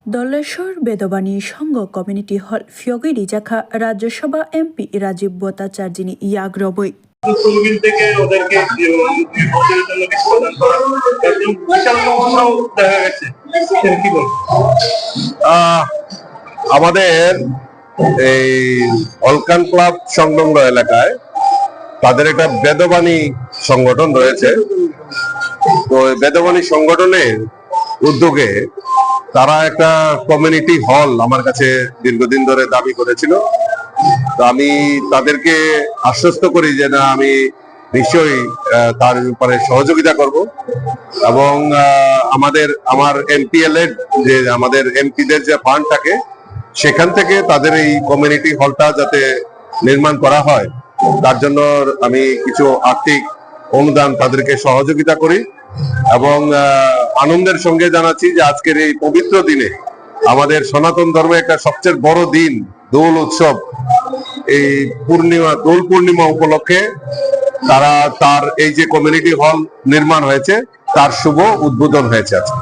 Doleshwar Vedbani Sangha community hall ফিয়গিরি জাখা Rajya Sabha MP Rajib ভট্টাচার্যিনী ইয়াগ্রবই তহবিল থেকে ওদেরকে ভোটের জন্য কিছু প্রদান করা এবং বিশাল উৎসাহ দেখা গেছে। কি বল আমাদের এই অলকান ক্লাব সংলগ্ন এলাকায় তাদের একটা বেদবাণী সংগঠন রয়েছে। তো বেদবাণী সংগঠনের উদ্যোগে তারা একটা কমিউনিটি হল আমার কাছে দীর্ঘদিন ধরে দাবি করেছিল। তো আমি তাদেরকে আশ্বস্ত করি যে না, আমি নিশ্চয়ই তার ব্যাপারে সহযোগিতা করব এবং আমার এমপিএলএ যে আমাদের এমপিদের যে ফান্ড থাকে সেখান থেকে তাদের এই কমিউনিটি হলটা যাতে নির্মাণ করা হয় তার জন্য আমি কিছু আর্থিক অনুদান তাদেরকে সহযোগিতা করি। এবং আনন্দের সঙ্গে জানাচ্ছি যে আজকের এই পবিত্র দিনে আমাদের সনাতন ধর্মে একটা সবচেয়ে বড় দিন দোল উৎসব, এই দোল পূর্ণিমা উপলক্ষে তারা তার এই যে কমিউনিটি হল নির্মাণ হয়েছে তার শুভ উদ্বোধন হয়েছে আজকে।